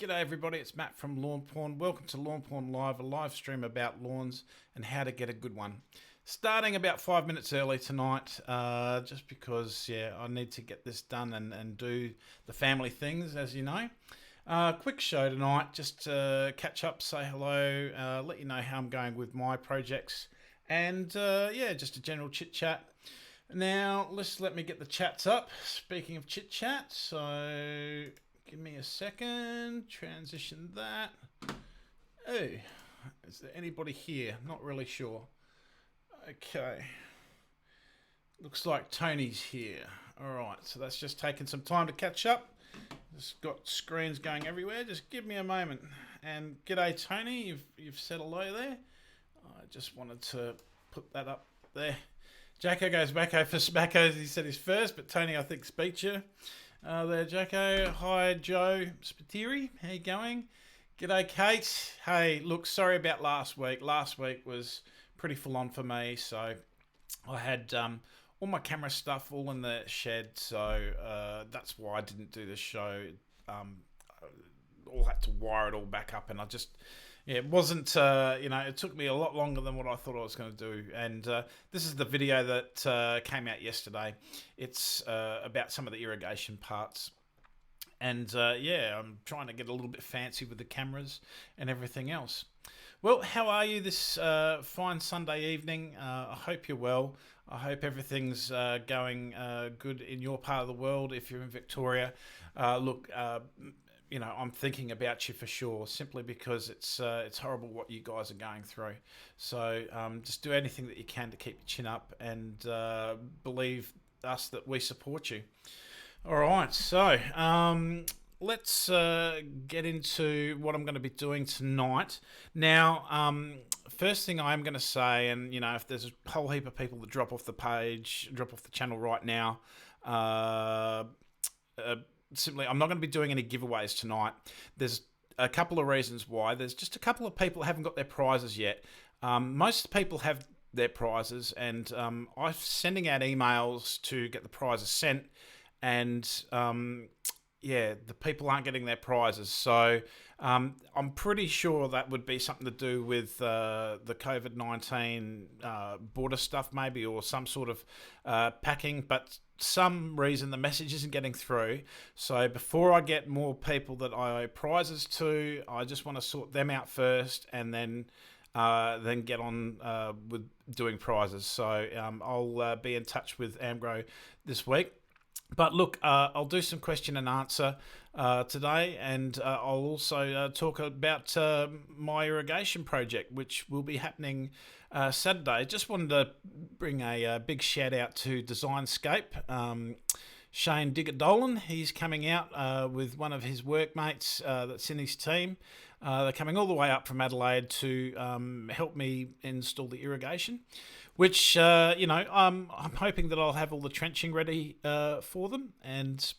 G'day everybody, it's Matt from Lawnporn. Welcome to Lawnporn Live, a live stream about lawns and how to get a good one. Starting about 5 minutes early tonight, just because, I need to get this done and do the family things, as you know. Quick show tonight, just to catch up, say hello, let you know how I'm going with my projects, and just a general chit chat. Now, let me get the chats up. Speaking of chit chat, so give me a second, transition that. Oh, is there anybody here? Not really sure. Okay. Looks like Tony's here. Alright, so that's just taken some time to catch up. Just got screens going everywhere. Just give me a moment. And g'day Tony, you've said hello there. I just wanted to put that up there. Jacko goes Backo for Smacko, he said he's first, but Tony I think beat you. There, Jacko. Hi, Joe Spiteri. How you going? G'day, Kate. Hey, look, sorry about last week. Last week was pretty full on for me, so I had all my camera stuff all in the shed, so that's why I didn't do the show. All had to wire it all back up, and I just... it wasn't, it took me a lot longer than what I thought I was going to do. And this is the video that came out yesterday. It's about some of the irrigation parts. And I'm trying to get a little bit fancy with the cameras and everything else. Well, how are you this fine Sunday evening? I hope you're well. I hope everything's going good in your part of the world. If you're in Victoria, I'm thinking about you for sure, simply because it's horrible what you guys are going through. So just do anything that you can to keep your chin up and believe us that we support you. All right, so let's get into what I'm going to be doing tonight. Now, first thing I am going to say, and if there's a whole heap of people that drop off the channel right now, simply, I'm not going to be doing any giveaways tonight. There's a couple of reasons why. There's just a couple of people that haven't got their prizes yet. Most people have their prizes, and I'm sending out emails to get the prizes sent, and the people aren't getting their prizes. So I'm pretty sure that would be something to do with the COVID-19 border stuff maybe, or some sort of packing, but some reason the message isn't getting through. So before I get more people that I owe prizes to, I just want to sort them out first, and then get on with doing prizes. So I'll be in touch with Amgro this week. But look, I'll do some question and answer today, and I'll also talk about my irrigation project, which will be happening Saturday. Just wanted to bring a big shout out to Designscape. Shane Digger-Dolan, he's coming out with one of his workmates that's in his team. They're coming all the way up from Adelaide to help me install the irrigation, which, I'm hoping that I'll have all the trenching ready for them, and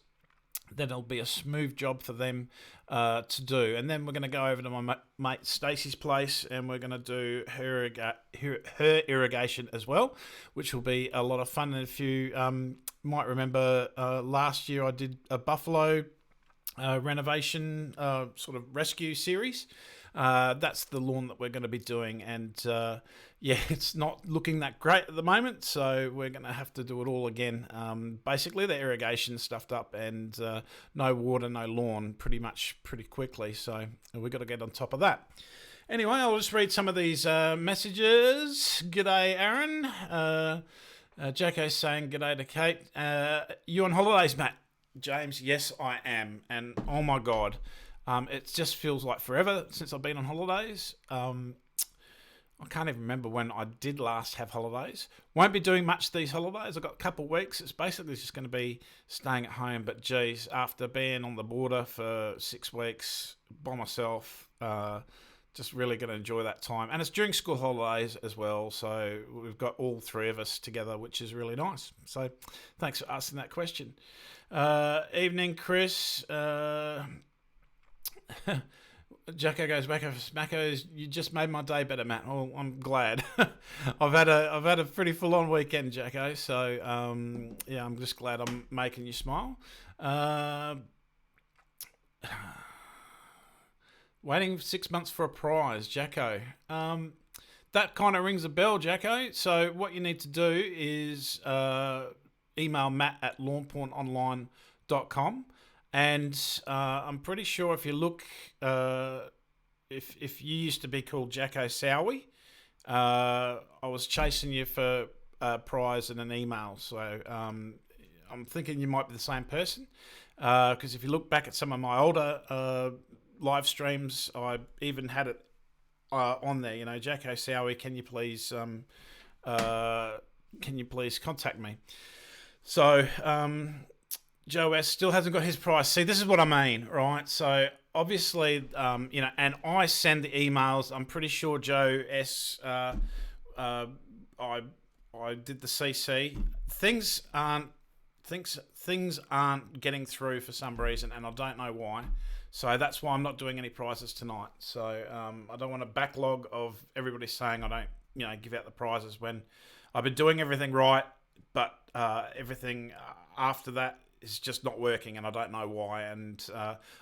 then it'll be a smooth job for them to do. And then we're going to go over to my mate Stacey's place, and we're going to do her irrigation as well, which will be a lot of fun. And if you might remember, last year I did a buffalo renovation sort of rescue series. That's the lawn that we're going to be doing, and it's not looking that great at the moment, so we're going to have to do it all again. Basically, the irrigation stuffed up, and no water, no lawn, pretty quickly, so we've got to get on top of that. Anyway, I'll just read some of these messages. G'day, Aaron. Jacko's saying g'day to Kate. You on holidays, Matt? James, yes, I am, and oh my God. It just feels like forever since I've been on holidays. I can't even remember when I did last have holidays. Won't be doing much these holidays. I've got a couple of weeks. It's basically just going to be staying at home. But geez, after being on the border for 6 weeks by myself, just really going to enjoy that time. And it's during school holidays as well. So we've got all three of us together, which is really nice. So thanks for asking that question. Evening, Chris. Jacko goes back over Smackos. You just made my day better, Matt. Oh, I'm glad. I've had a pretty full on weekend, Jacko. So I'm just glad I'm making you smile. Waiting 6 months for a prize, Jacko. That kind of rings a bell, Jacko. So what you need to do is email Matt at lawnpornonline.com. And I'm pretty sure if you look, if you used to be called Jacko Sowie, I was chasing you for a prize and an email. So I'm thinking you might be the same person. Because if you look back at some of my older live streams, I even had it on there. You know, Jacko Sowie, can you please contact me? So Joe S still hasn't got his prize. See, this is what I mean, right? So obviously, and I send the emails. I'm pretty sure Joe S. I did the CC. Things aren't getting through for some reason, and I don't know why. So that's why I'm not doing any prizes tonight. So I don't want a backlog of everybody saying I don't, give out the prizes when I've been doing everything right, but everything after that is just not working, and I don't know why. And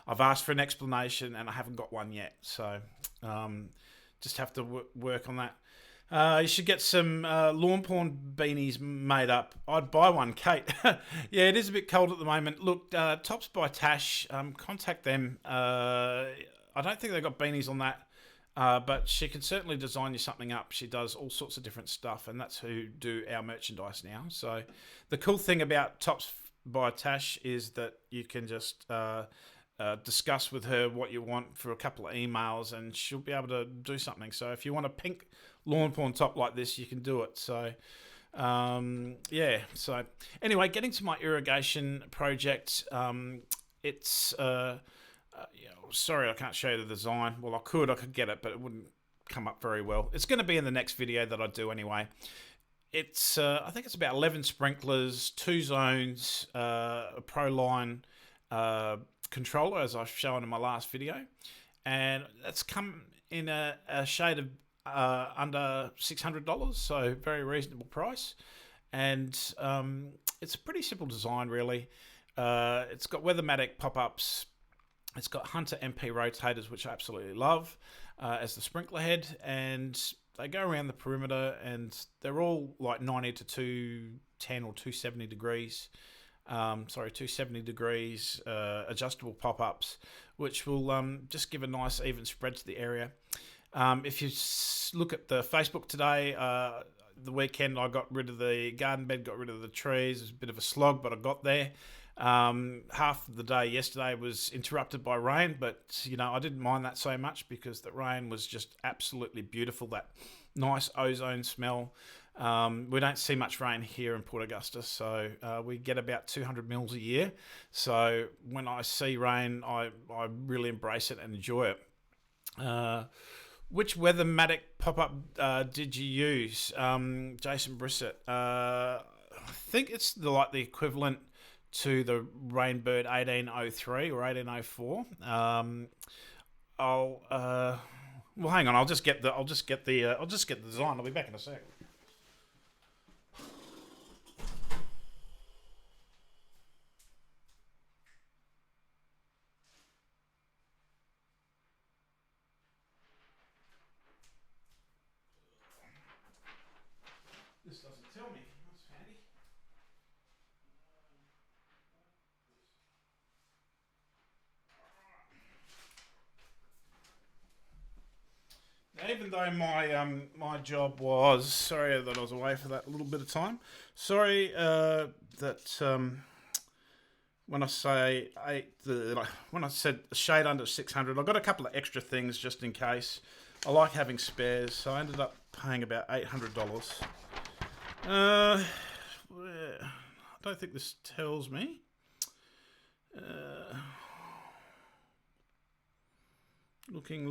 I've asked for an explanation, and I haven't got one yet. So just have to work on that. You should get some Lawnporn beanies made up. I'd buy one, Kate. Yeah, it is a bit cold at the moment. Look, Tops by Tash, contact them. I don't think they've got beanies on that, but she can certainly design you something up. She does all sorts of different stuff, and that's who do our merchandise now. So the cool thing about Tops by Tash is that you can just discuss with her what you want for a couple of emails, and she'll be able to do something. So if you want a pink lawn porn top like this, you can do it. So so anyway, getting to my irrigation project, it's sorry I can't show you the design. Well, I could get it, but it wouldn't come up very well. It's going to be in the next video that I do anyway. It's I think it's about 11 sprinklers, 2 zones, a Proline controller, as I've shown in my last video, and that's come in a shade of under $600, so very reasonable price. And it's a pretty simple design, really. It's got Weathermatic pop-ups. It's got Hunter MP rotators, which I absolutely love, as the sprinkler head, and they go around the perimeter, and they're all like 90 to 210 or 270 degrees. 270 degrees adjustable pop-ups, which will just give a nice even spread to the area. If you look at the Facebook today, the weekend I got rid of the garden bed, got rid of the trees. It was a bit of a slog, but I got there. Half of the day yesterday was interrupted by rain, but I didn't mind that so much because the rain was just absolutely beautiful. That nice ozone smell. We don't see much rain here in Port Augusta, so we get about 200 mils a year. So when I see rain, I really embrace it and enjoy it. Which Weathermatic pop-up did you use, Jason Brissett? I think it's the equivalent to the Rainbird 1803 or 1804. Well, hang on. I'll just get the design. I'll be back in a sec. This doesn't tell me. That's handy. Now, even though my job was, sorry that I was away for that little bit of time. Sorry that when I say when I said a shade under 600, I got a couple of extra things just in case. I like having spares, so I ended up paying about $800. I don't think this tells me. Looking.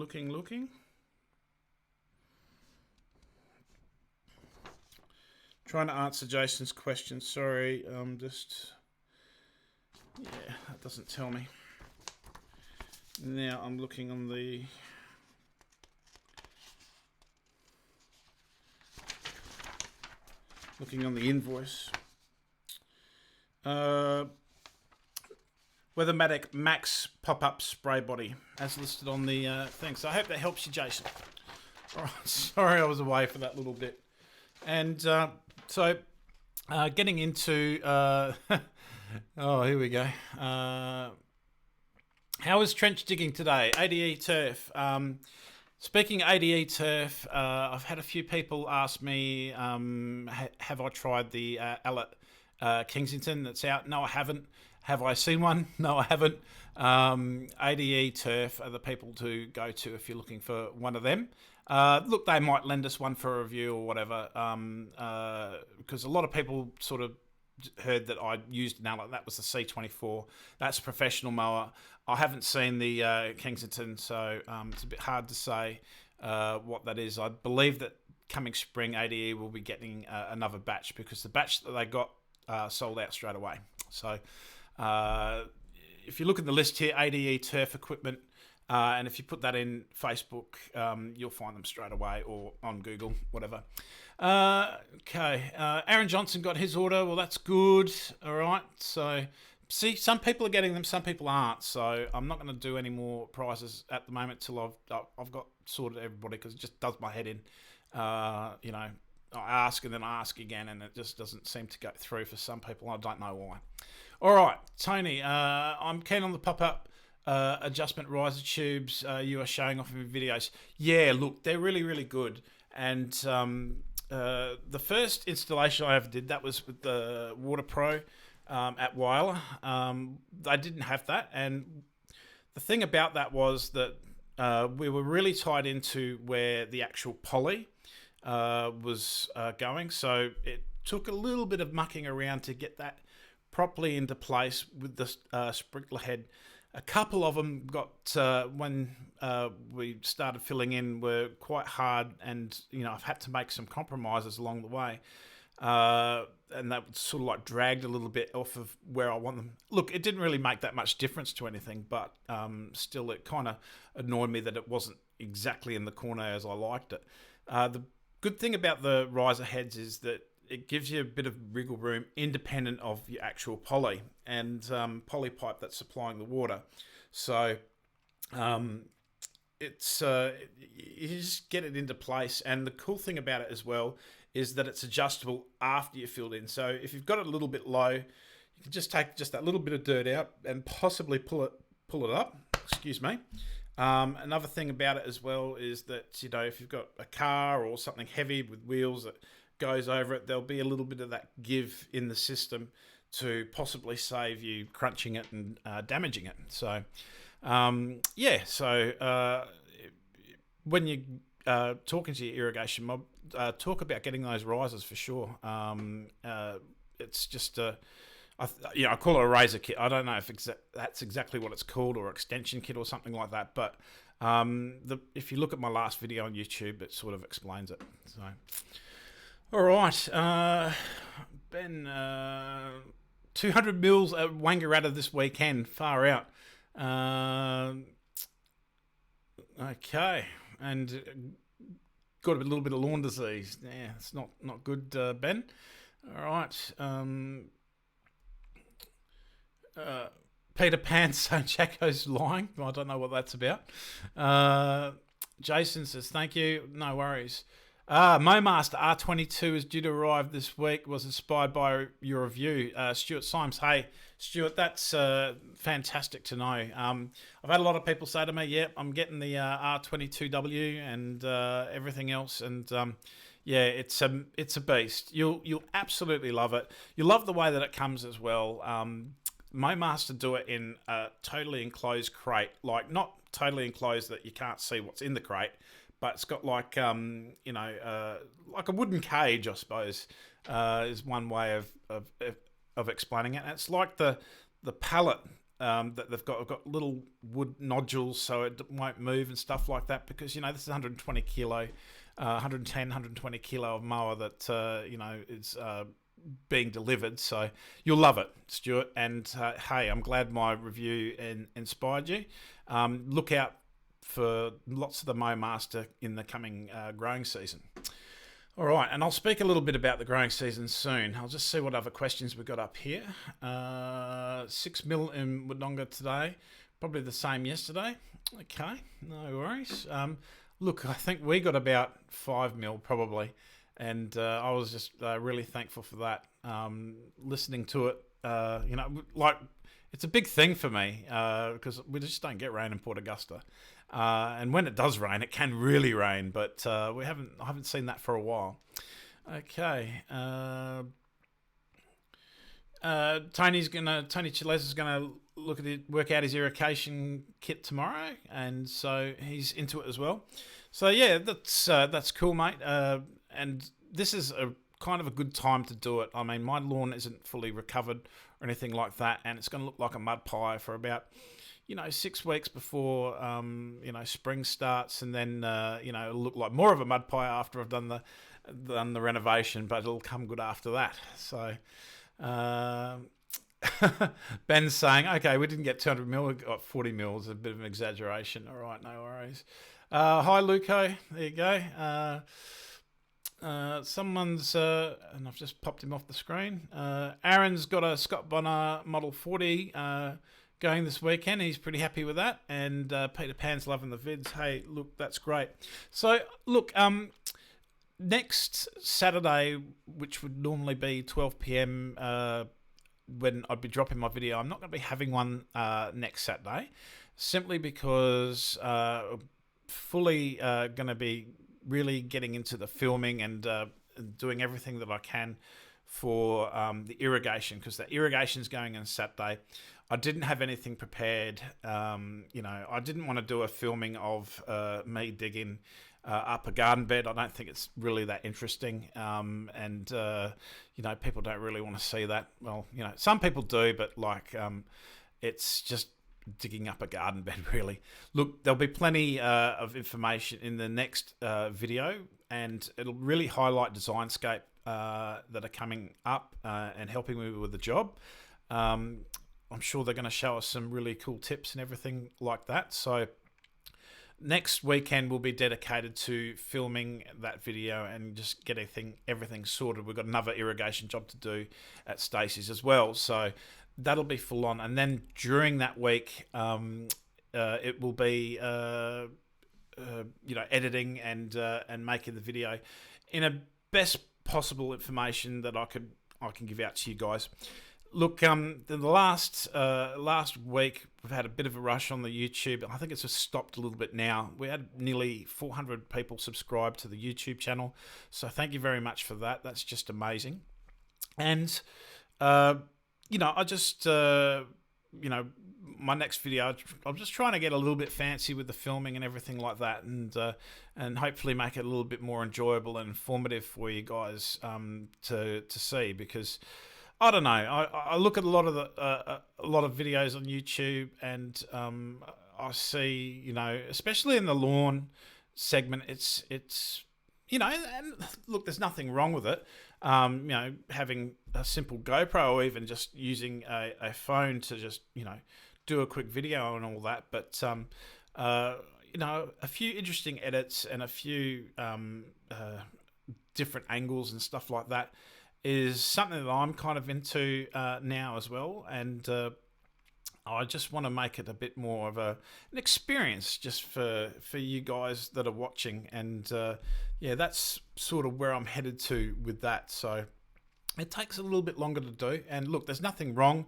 Trying to answer Jason's question. Sorry, that doesn't tell me. Now I'm looking on the invoice. Well, Weathermatic Max pop-up spray body, as listed on the thing. So I hope that helps you, Jason. All right, sorry I was away for that little bit. And so getting into... oh, here we go. How is trench digging today? ADE turf. Speaking of ADE turf, I've had a few people ask me, have I tried the Allet Kensington that's out? No, I haven't. Have I seen one? No, I haven't. ADE turf are the people to go to if you're looking for one of them. Look, they might lend us one for a review or whatever, because a lot of people sort of heard that I used an Allet. That was the C24. That's a professional mower. I haven't seen the Kensington, so it's a bit hard to say what that is. I believe that coming spring, ADE will be getting another batch, because the batch that they got sold out straight away. So if you look at the list here, ADE turf equipment, and if you put that in Facebook, you'll find them straight away, or on Google, whatever. Okay, Aaron Johnson got his order. Well, that's good. All right, so see, some people are getting them, some people aren't. So I'm not going to do any more prizes at the moment till I've got sorted everybody, because it just does my head in. You know, I ask and then I ask again, and it just doesn't seem to go through for some people. I don't know why. All right, Tony, I'm keen on the pop-up adjustment riser tubes you are showing off in videos. Yeah, look, they're really, really good. And the first installation I ever did, that was with the Water Pro at Weiler. They didn't have that. And the thing about that was that we were really tied into where the actual poly was going. So it took a little bit of mucking around to get that properly into place with the sprinkler head. A couple of them got, when we started filling in, were quite hard, and I've had to make some compromises along the way, and that sort of like dragged a little bit off of where I want them. Look, it didn't really make that much difference to anything, but still it kind of annoyed me that it wasn't exactly in the corner as I liked it. The good thing about the riser heads is that it gives you a bit of wriggle room independent of your actual poly and poly pipe that's supplying the water. So it's you just get it into place. And the cool thing about it as well is that it's adjustable after you filled in. So if you've got it a little bit low, you can just take just that little bit of dirt out and possibly pull it up. Excuse me. Another thing about it as well is that, if you've got a car or something heavy with wheels that goes over it, there'll be a little bit of that give in the system to possibly save you crunching it and damaging it. So yeah, so when you talking to your irrigation mob, talk about getting those risers for sure. It's just I call it a razor kit. I don't know if that's exactly what it's called, or extension kit or something like that, but if you look at my last video on YouTube, it sort of explains it. So all right, Ben, 200 mils at Wangaratta this weekend. Far out. Okay, and got a little bit of lawn disease. Yeah, it's not good, Ben. All right. Peter Pan saying Jacko's lying. I don't know what that's about. Jason says, thank you. No worries. MoMaster R22 is due to arrive this week. Was inspired by your review. Stuart Symes. Hey, Stuart, that's fantastic to know. I've had a lot of people say to me, yep, I'm getting the R22W and everything else. And yeah, it's a beast. You'll absolutely love it. You'll love the way that it comes as well. MoMaster do it in a totally enclosed crate, like not totally enclosed that you can't see what's in the crate, but it's got like like a wooden cage, I suppose, is one way of explaining it. And it's like the pallet that they've got little wood nodules so it won't move and stuff like that, because this is 120 kilo, 110, 120 kilo of mower that is being delivered. So you'll love it, Stuart. And hey, I'm glad my review inspired you. Look out for lots of the MoMaster in the coming growing season. All right, and I'll speak a little bit about the growing season soon. I'll just see what other questions we've got up here. 6 mil in Wodonga today, probably the same yesterday. Okay, no worries. Look, I think we got about 5 mil probably, and I was just really thankful for that. Listening to it, like it's a big thing for me because we just don't get rain in Port Augusta. And when it does rain, it can really rain, but I haven't seen that for a while. Okay. Tony Chiles is gonna work out his irrigation kit tomorrow, and so he's into it as well. So yeah, that's cool, mate. And this is a kind of a good time to do it. I mean, my lawn isn't fully recovered or anything like that, and it's going to look like a mud pie for about 6 weeks before spring starts, and then it'll look like more of a mud pie after I've done the renovation, but it'll come good after that. So Ben's saying, okay, we didn't get 200 mil, we got 40 mil. It's a bit of an exaggeration. All right, no worries. Hi, Luco. There you go. Someone's, and I've just popped him off the screen. Aaron's got a Scott Bonner Model 40 going this weekend. He's pretty happy with that. And Peter Pan's loving the vids. Hey, look, that's great. So, look, next Saturday, which would normally be 12 p.m. When I'd be dropping my video, I'm not going to be having one next Saturday, simply because fully going to be really getting into the filming and doing everything that I can for the irrigation, because the irrigation's going on Saturday. I didn't have anything prepared. I didn't want to do a filming of me digging up a garden bed. I don't think it's really that interesting. People don't really want to see that. Well, some people do, but it's just digging up a garden bed, really. Look, there'll be plenty of information in the next video, and it'll really highlight Designscape that are coming up and helping me with the job. I'm sure they're going to show us some really cool tips and everything like that. So next weekend will be dedicated to filming that video and just getting everything sorted. We've got another irrigation job to do at Stacey's as well, so that'll be full on. And then during that week, it will be editing and making the video in a best possible information that I can give out to you guys. Look, the last week we've had a bit of a rush on the YouTube. I think it's just stopped a little bit now. We had nearly 400 people subscribe to the YouTube channel, so thank you very much for that. That's just amazing. And I just my next video, I'm just trying to get a little bit fancy with the filming and everything like that, and hopefully make it a little bit more enjoyable and informative for you guys to see, because I don't know. I look at a lot of videos on YouTube, and I see, especially in the lawn segment, it's and look, there's nothing wrong with it. Having a simple GoPro, or even just using a phone to just do a quick video and all that. But a few interesting edits and a few different angles and stuff like that is something that I'm kind of into now as well, and I just want to make it a bit more of an experience just for you guys that are watching, and that's sort of where I'm headed to with that. So it takes a little bit longer to do, and look, there's nothing wrong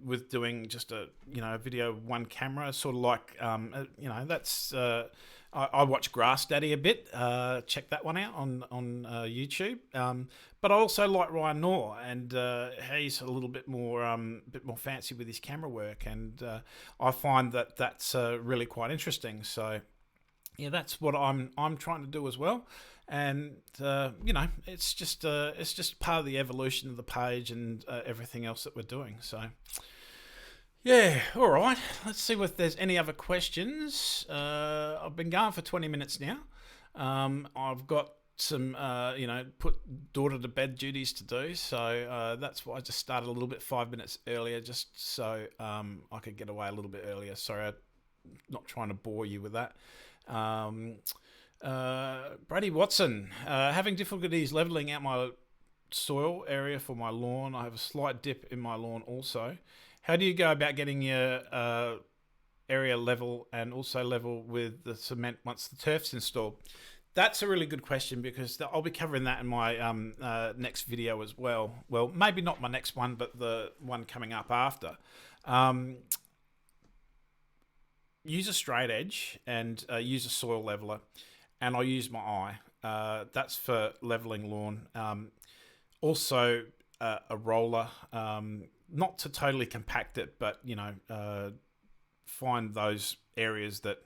with doing just a video one camera, sort of like that's. I watch Grass Daddy a bit. Check that one out on YouTube. But I also like Ryan Knorr, and he's a little bit more fancy with his camera work, and I find that's really quite interesting. So yeah, that's what I'm trying to do as well. And it's just part of the evolution of the page and everything else that we're doing. So. Yeah, all right. Let's see if there's any other questions. I've been going for 20 minutes now. I've got some, put daughter to bed duties to do. So that's why I just started a little bit 5 minutes earlier, just so I could get away a little bit earlier. Sorry, I'm not trying to bore you with that. Brady Watson, having difficulties leveling out my soil area for my lawn. I have a slight dip in my lawn also. How do you go about getting your area level and also level with the cement once the turf's installed? That's a really good question because I'll be covering that in my next video as well. Well, maybe not my next one, but the one coming up after. Use a straight edge and use a soil leveler, and I use my eye. That's for leveling lawn. Also, a roller, not to totally compact it, but find those areas that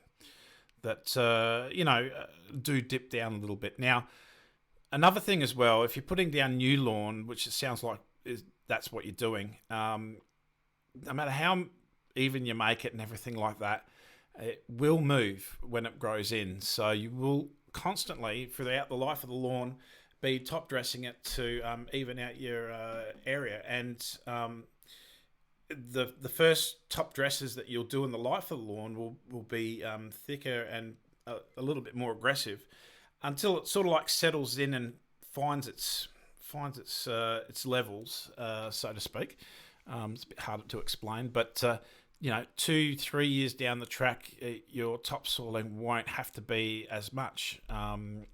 do dip down a little bit. Now, another thing as well, if you're putting down new lawn, which it sounds like that's what you're doing, no matter how even you make it and everything like that, it will move when it grows in. So you will constantly, throughout the life of the lawn, be top dressing it to even out your area. And the first top dresses that you'll do in the life of the lawn will be thicker and a little bit more aggressive until it sort of like settles in and finds its levels, so to speak. It's a bit harder to explain, but 2-3 years down the track, your topsoiling won't have to be as much. And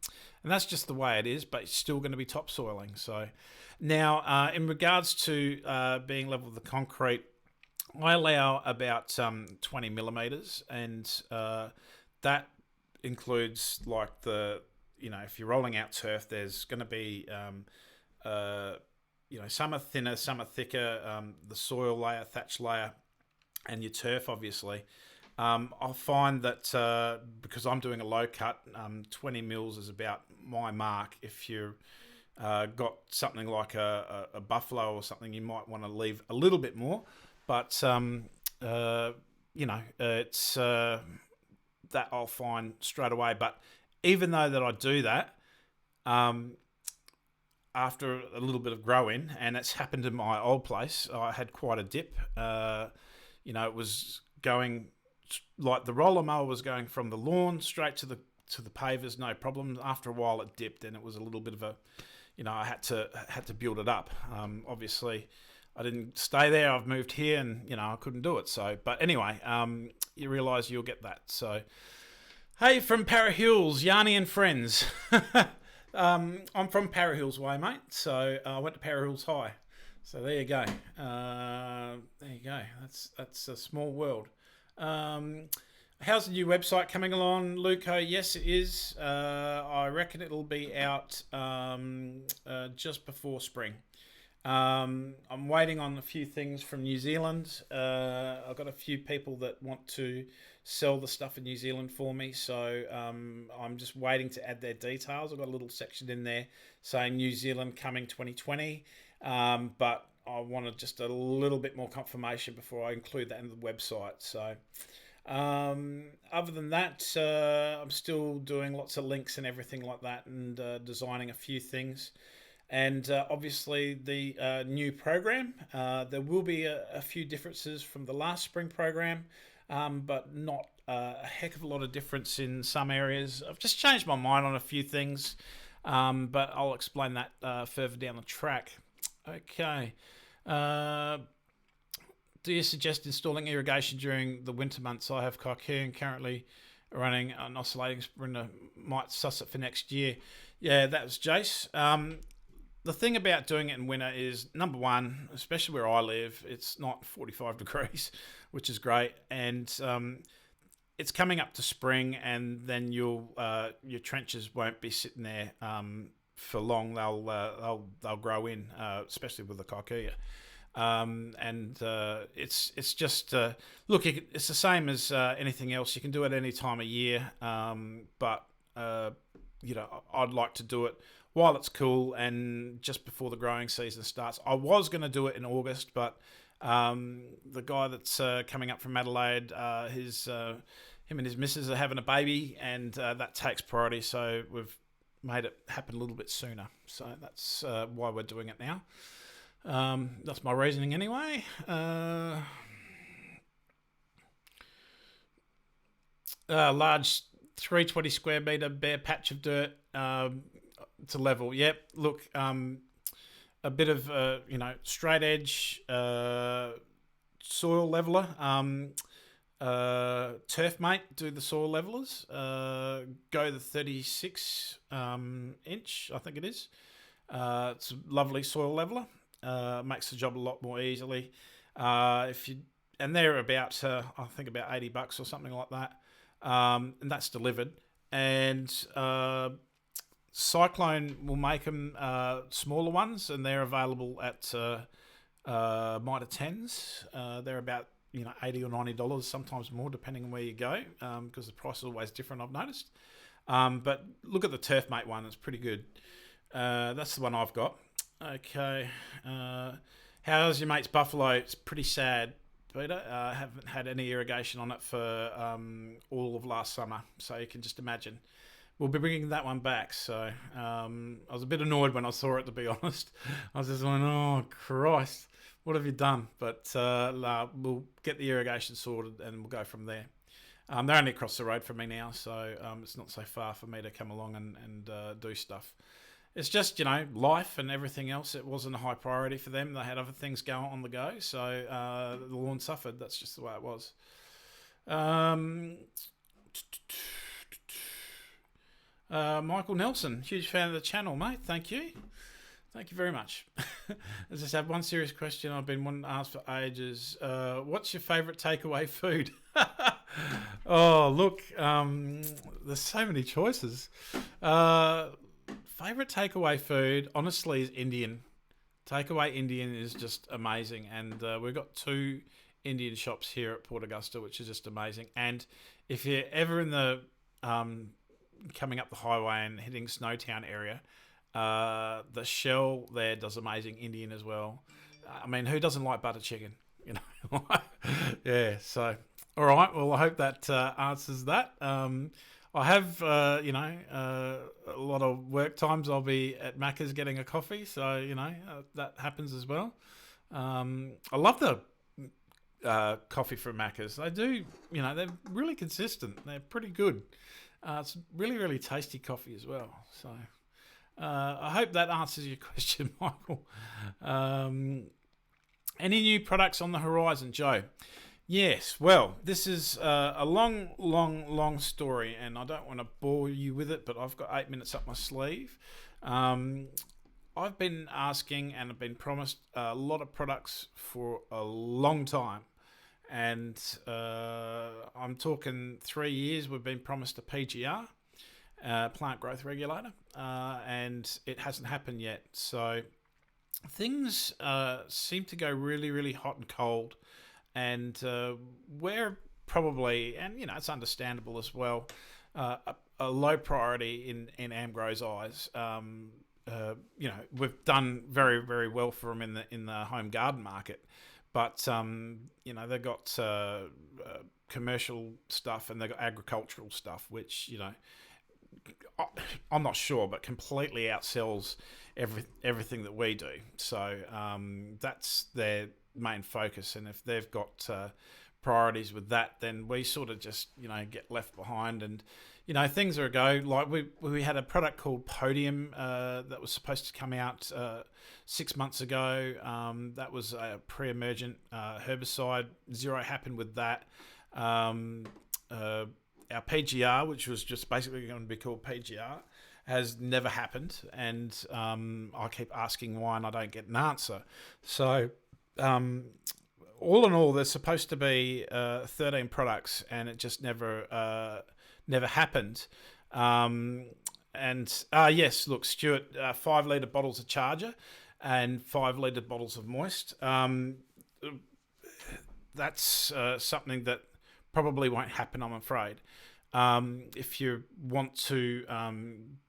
that's just the way it is, but it's still going to be topsoiling. So now, in regards to being level with the concrete, I allow about 20 millimeters, and that includes like if you're rolling out turf, there's going to be some are thinner, some are thicker. The soil layer, thatch layer, and your turf, obviously. I'll find that because I'm doing a low cut, 20 mils is about my mark. If you've got something like a buffalo or something, you might want to leave a little bit more. But, it's that I'll find straight away. But even though that I do that, after a little bit of growing, and it's happened in my old place, I had quite a dip. It was going like the roller mower was going from the lawn straight to the pavers, no problem. After a while, it dipped, and it was a little bit of a, I had to build it up. Obviously, I didn't stay there. I've moved here, and I couldn't do it. So, but anyway, you realise you'll get that. So, hey, from Para Hills, Yanni and friends. I'm from Para Hills way, mate. So I went to Para Hills High. So there you go. That's a small world. How's the new website coming along, Luco? Yes, it is. I reckon it'll be out just before spring. I'm waiting on a few things from New Zealand. I've got a few people that want to sell the stuff in New Zealand for me, so I'm just waiting to add their details. I've got a little section in there saying New Zealand coming 2020, but I wanted just a little bit more confirmation before I include that in the website. So other than that, I'm still doing lots of links and everything like that, and designing a few things. And obviously the new program, there will be a few differences from the last spring program, but not a heck of a lot of difference in some areas. I've just changed my mind on a few things, but I'll explain that further down the track. Okay. Do you suggest installing irrigation during the winter months? I have Cocoon currently running an oscillating sprinter. Might suss it for next year. Yeah, that was Jace. The thing about doing it in winter is, number one, especially where I live, it's not 45 degrees, which is great. And it's coming up to spring, and then your trenches won't be sitting there for long. They'll grow in, especially with the kikuyu. It's just look. It's the same as anything else. You can do it any time of year, but I'd like to do it while it's cool and just before the growing season starts. I was going to do it in August, but the guy that's coming up from Adelaide, him and his missus are having a baby, and that takes priority. So we've made it happen a little bit sooner. So that's why we're doing it now. That's my reasoning anyway. Large 320 square metre bare patch of dirt to level. Yep, look, a bit of, straight edge soil leveler. Turf Mate do the soil levelers. Go the 36 inch, I think it is. It's a lovely soil leveler. Makes the job a lot more easily. And they're about I think about $80 or something like that, and that's delivered. And Cyclone will make them smaller ones, and they're available at Mitre 10s. They're about $80 or $90, sometimes more depending on where you go, because the price is always different, I've noticed. But look at the Turf Mate one; it's pretty good. That's the one I've got. Okay. How's your mate's buffalo? It's pretty sad, Peter. I haven't had any irrigation on it for all of last summer, so you can just imagine. We'll be bringing that one back. So I was a bit annoyed when I saw it, to be honest. I was just going, oh, Christ, what have you done? But we'll get the irrigation sorted and we'll go from there. They're only across the road from me now, so it's not so far for me to come along and do stuff. It's just, life and everything else. It wasn't a high priority for them. They had other things going on the go, so the lawn suffered. That's just the way it was. Michael Nelson, huge fan of the channel, mate. Thank you. Thank you very much. I just have one serious question I've been wanting to ask for ages. What's your favourite takeaway food? Oh, look, there's so many choices. Favourite takeaway food, honestly, is Indian. Takeaway Indian is just amazing. And we've got 2 Indian shops here at Port Augusta, which is just amazing. And if you're ever in the coming up the highway and hitting Snowtown area, the Shell there does amazing Indian as well. I mean, who doesn't like butter chicken? Yeah, so, all right. Well, I hope that answers that. I have, a lot of work times I'll be at Macca's getting a coffee, so, that happens as well. I love the coffee from Macca's. They do, they're really consistent. They're pretty good. It's really, really tasty coffee as well. So I hope that answers your question, Michael. Any new products on the horizon, Joe? Yes, well, this is a long story, and I don't want to bore you with it, but I've got 8 minutes up my sleeve. I've been asking and have been promised a lot of products for a long time, and I'm talking 3 years. We've been promised a PGR, plant growth regulator, and it hasn't happened yet. So things seem to go really, really hot and cold. And we're probably, and it's understandable as well, a low priority in Amgro's eyes. We've done very, very well for them in the home garden market, but they've got commercial stuff and they've got agricultural stuff, which I'm not sure, but completely outsells everything that we do. So that's their main focus, and if they've got priorities with that, then we sort of just get left behind. And things are a go. Like we had a product called Podium that was supposed to come out 6 months ago. That was a pre-emergent herbicide. Zero happened with that. Our PGR, which was just basically going to be called PGR, has never happened, and I keep asking why and I don't get an answer. So all in all, there's supposed to be 13 products, and it just never happened. Yes, look, Stuart, 5 litre bottles of Charger and 5 litre bottles of Moist. That's something that probably won't happen, I'm afraid. If you want to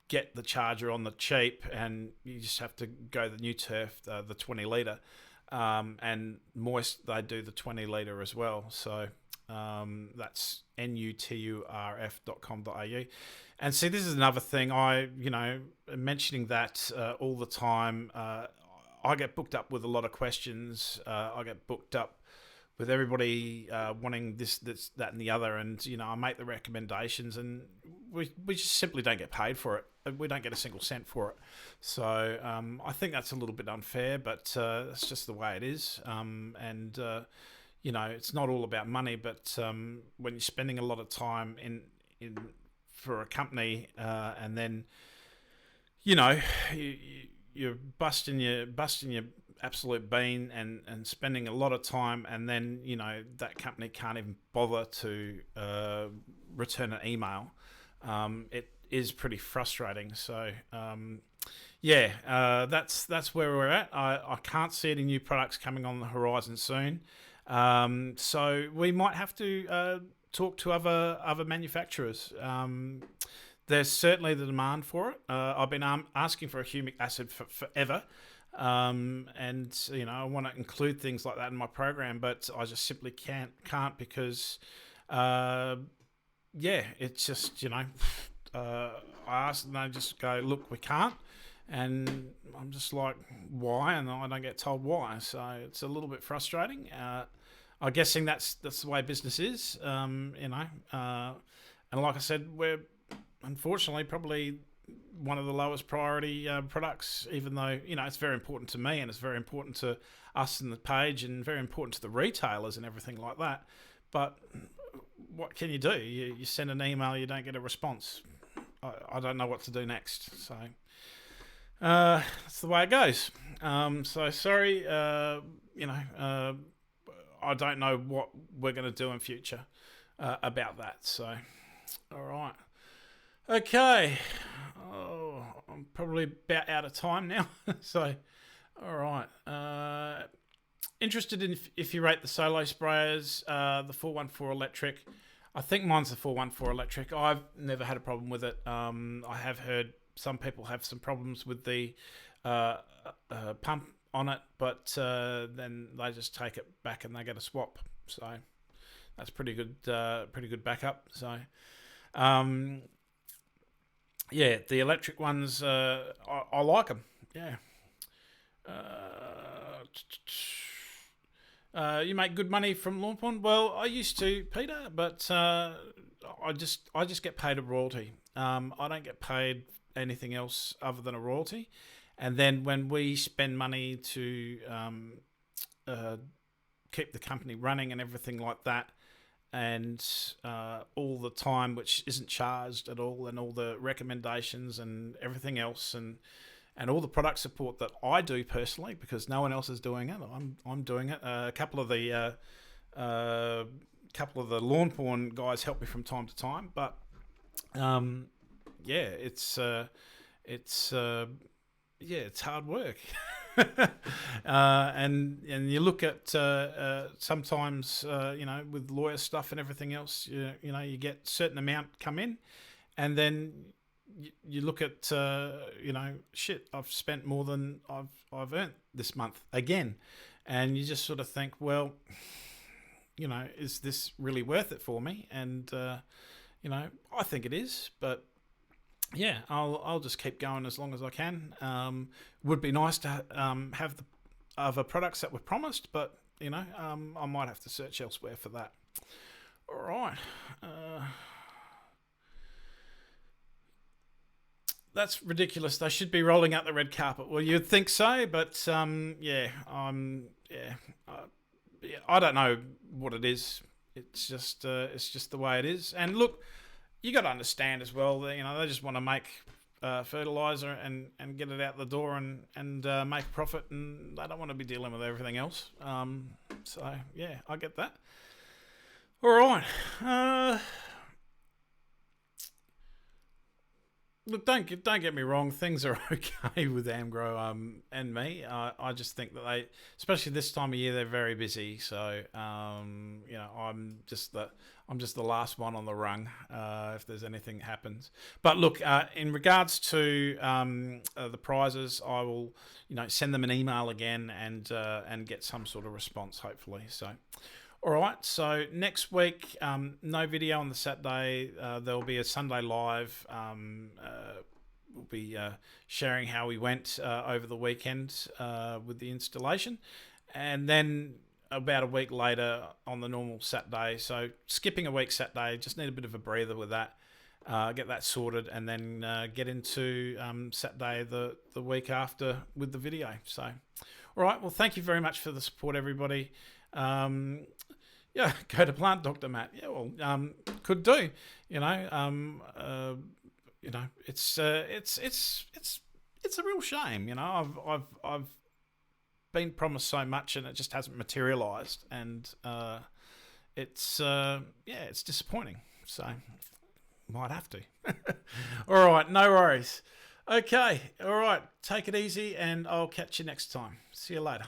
get the Charger on the cheap, and you just have to go the new Turf, the 20 litre. And Moist, they do the 20 litre as well. So that's nuturf.com.au. And see, this is another thing. Mentioning that all the time, I get booked up with a lot of questions. I get booked up with everybody wanting this, that, and the other, and I make the recommendations, and we just simply don't get paid for it. We don't get a single cent for it. So I think that's a little bit unfair, but that's just the way it is. And it's not all about money, but when you're spending a lot of time in for a company, and then you're busting your absolute bean and spending a lot of time, and then that company can't even bother to return an email. It is pretty frustrating. So that's where we're at. I can't see any new products coming on the horizon soon. So we might have to talk to other manufacturers. There's certainly the demand for it. I've been asking for a humic acid for forever. And I want to include things like that in my program, but I just simply can't because it's just I ask and they just go, look, we can't, and I'm just like, why? And I don't get told why, so it's a little bit frustrating. I'm guessing that's the way business is, and like I said, we're unfortunately probably one of the lowest priority products, even though it's very important to me and it's very important to us in the page and very important to the retailers and everything like that. But what can you do? You send an email, you don't get a response. I don't know what to do next. So that's the way it goes. So sorry. I don't know what we're going to do in future about that. So all right. Okay, I'm probably about out of time now. So, all right. Interested in if you rate the solo sprayers, the 414 electric. I think mine's the 414 electric. I've never had a problem with it. I have heard some people have some problems with the pump on it, but then they just take it back and they get a swap. So that's pretty good backup. So. The electric ones, I like them. Yeah. You make good money from Lawnporn? Well, I used to, Peter, but I just get paid a royalty. I don't get paid anything else other than a royalty. And then when we spend money to keep the company running and everything like that, and all the time which isn't charged at all, and all the recommendations and everything else, and all the product support that I do personally, because no one else is doing it. I'm doing it. A couple of the Lawnporn guys help me from time to time, but it's hard work. And you look at sometimes with lawyer stuff and everything else, you get certain amount come in, and then you look at I've spent more than I've earned this month again, and you just sort of think, well, is this really worth it for me? And I think it is, but yeah, I'll just keep going as long as I can. Would be nice to have the other products that were promised, but I might have to search elsewhere for that. All right. That's ridiculous. They should be rolling out the red carpet. Well, you'd think so, but I don't know what it is. It's just the way it is. And look, you got to understand as well that they just want to make fertilizer and get it out the door and make profit, and they don't want to be dealing with everything else. So yeah, I get that. All right. Look, don't get me wrong. Things are okay with Amgro and me. I just think that they, especially this time of year, they're very busy. So I'm just the last one on the rung if there's anything that happens. But look, in regards to the prizes, I will send them an email again and get some sort of response, hopefully. So. All right, so next week, no video on the Saturday. There'll be a Sunday live. We'll be sharing how we went over the weekend with the installation. And then about a week later on the normal Saturday. So skipping a week Saturday, just need a bit of a breather with that. Get that sorted, and then get into Saturday the week after with the video. So, all right. Well, thank you very much for the support, everybody. Yeah, go to Plant Doctor Matt. Yeah, well, could do. You know, it's a real shame. You know, I've been promised so much, and it just hasn't materialised, and it's disappointing. So. Might have to. All right, no worries. Okay, all right, take it easy, and I'll catch you next time. See you later.